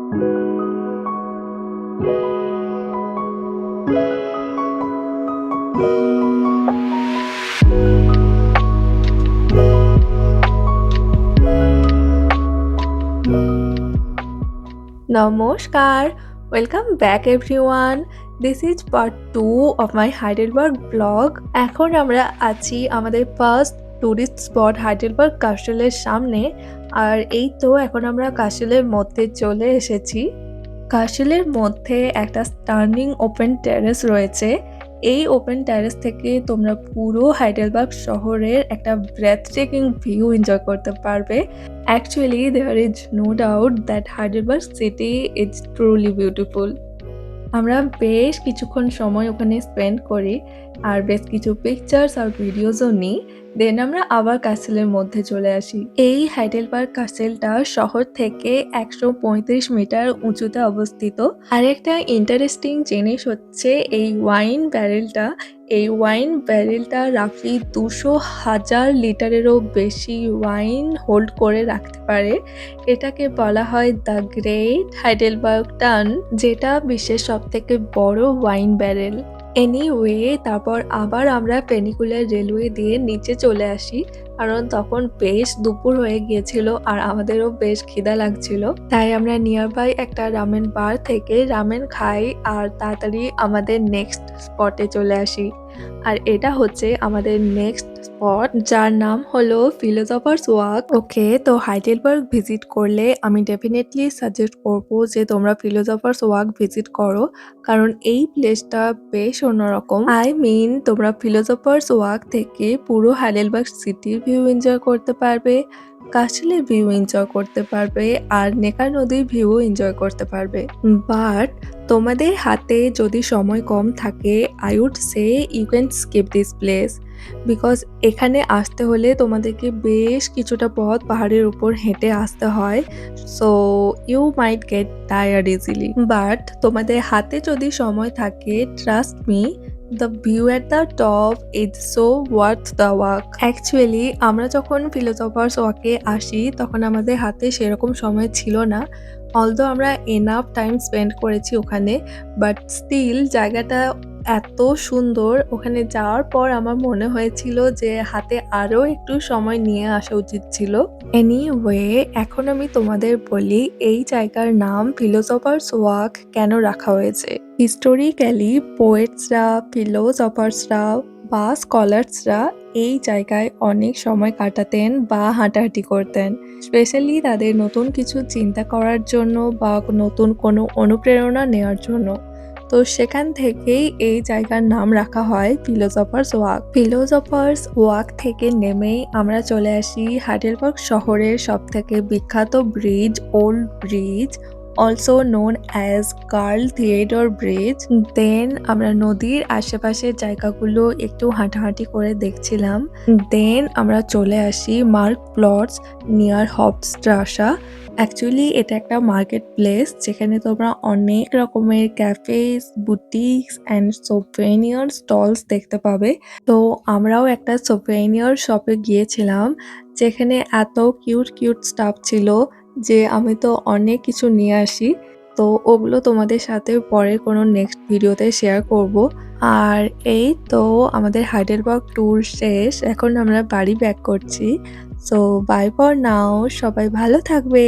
নমস্কার, welcome back everyone. This is part 2 of my Heidelberg blog. এখন আমরা আছি আমাদের ফার্স্ট টুরিস্ট স্পট হাইডেলবার্গ ক্যাসেলের সামনে। আর এই তো এখন আমরা ক্যাসেলের মধ্যে চলে এসেছি। ক্যাসেলের মধ্যে একটা স্টার্নিং ওপেন টেরেস রয়েছে। এই ওপেন টেরেস থেকে তোমরা পুরো হাইডেলবার্গ শহরের একটা ব্রেথটেকিং ভিউ এনজয় করতে পারবে। Actually, there is no doubt that Heidelberg city is truly beautiful. আমরা বেশ কিছুক্ষণ সময় ওখানে স্পেন্ড করি আর বেশ কিছু পিকচার্স আর ভিডিওসও নিই। দেন আমরা আবার ক্যাসেলের মধ্যে চলে আসি। এই হাইডেলবার্গ ক্যাসেলটা শহর থেকে 135 মিটার উঁচুতে অবস্থিত। আরেকটা ইন্টারেস্টিং জিনিস হচ্ছে এই ওয়াইন ব্যারেলটা রাফলি 200,000 লিটারেরও বেশি ওয়াইন হোল্ড করে রাখতে পারে। এটাকে বলা হয় দ্য গ্রেট হাইডেলবার্গ টান, যেটা বিশ্বের সবথেকে বড় ওয়াইন ব্যারেল। এনিওয়ে, তারপর আবার আমরা পেনিকুলার রেলওয়ে দিয়ে নিচে চলে আসি, কারণ তখন বেশ দুপুর হয়ে গিয়েছিল আর আমাদেরও বেশ খিদা লাগছিল। তাই আমরা নিয়ারবাই একটা রামেন বার থেকে রামেন খাই আর তাড়াতাড়ি আমাদের নেক্সট স্পটে চলে আসি। আর এটা হচ্ছে আমাদের নেক্সট স্পট, যার নাম হলো ফিলোসফার্স ওয়াক। ওকে, তো হাইডেলবার্গ ভিজিট করলে আমি ডেফিনেটলি সাজেস্ট করবো যে তোমরা ফিলোসফার্স ওয়াক ভিজিট করো, কারণ এই প্লেসটা বেশ অন্যরকম। তোমরা ফিলোসফার্স ওয়াক থেকে পুরো হাইডেলবার্গ সিটির ভিউ এনজয় করতে পারবে, কাসেলের ভিউ এনজয় করতে পারবে আর নেকার নদীর ভিউ এনজয় করতে পারবে। বাট তোমাদের হাতে যদি সময় কম থাকে, I would say you can skip this place, because এখানে আসতে হলে তোমাদেরকে বেশ কিছুটা পথ পাহাড়ের উপর হেঁটে আসতে হয়। So you might get tired easily. But তোমাদের হাতে যদি সময় থাকে, trust me, the view at the top is so worth the walk. Actually আমরা যখন ফিলোসফার্স ওয়াকে আসি তখন আমাদের হাতে সেরকম সময় ছিল না, অলদো আমরা এনাফ টাইম স্পেন্ড করেছি ওখানে, বাট স্টিল জায়গাটা এত সুন্দর। ওখানে যাওয়ার পর আমার মনে হয়েছিল যে হাতে আরও একটু সময় নিয়ে আসা উচিত ছিল। এনিওয়ে, এখন আমি তোমাদের বলি এই জায়গার নাম ফিলোসফার্স ওয়াক কেন রাখা হয়েছে। হিস্টোরিক্যালি পোয়েটসরা, ফিলোসফার্সরা বা স্কলার্সরা এই জায়গায় অনেক সময় কাটাতেন বা হাঁটাহাঁটি করতেন, স্পেশালি তাদের নতুন কিছু চিন্তা করার জন্য বা নতুন কোনো অনুপ্রেরণা নেওয়ার জন্য। তো সেখান থেকেই এই জায়গার নাম রাখা হয় ফিলোসফার্স ওয়াক। ফিলোসফার্স ওয়াক থেকে নেমেই আমরা চলে আসি হাইডেলবার্গ শহরের সবথেকে বিখ্যাত bridge, old bridge, also known as Karl Theodor bridge. Then আমরা নদীর আশেপাশের জায়গাগুলো একটু হাঁটাহাঁটি করে দেখছিলাম। দেন আমরা চলে আসি মার্ক প্লটস নিয়ার হফস্ট্রাসা। অ্যাকচুয়ালি এটা একটা মার্কেট প্লেস, যেখানে তোমরা অনেক রকমের ক্যাফেস, বুটিক্স অ্যান্ড সোভেনিয়ার স্টলস দেখতে পাবে। তো আমরাও একটা সোভেনিয়ার শপে গিয়েছিলাম, যেখানে এত কিউট কিউট স্টাফ ছিল যে আমি তো অনেক কিছু নিয়ে আসি। তো ওগুলো তোমাদের সাথে পরে কোনো নেক্সট ভিডিওতে শেয়ার করব। আর এই তো আমাদের হাইডেলবার্গ ট্যুর শেষ, এখন আমরা বাড়ি ব্যাক করছি। সো বাই ফর নাও, সবাই ভালো থাকবে।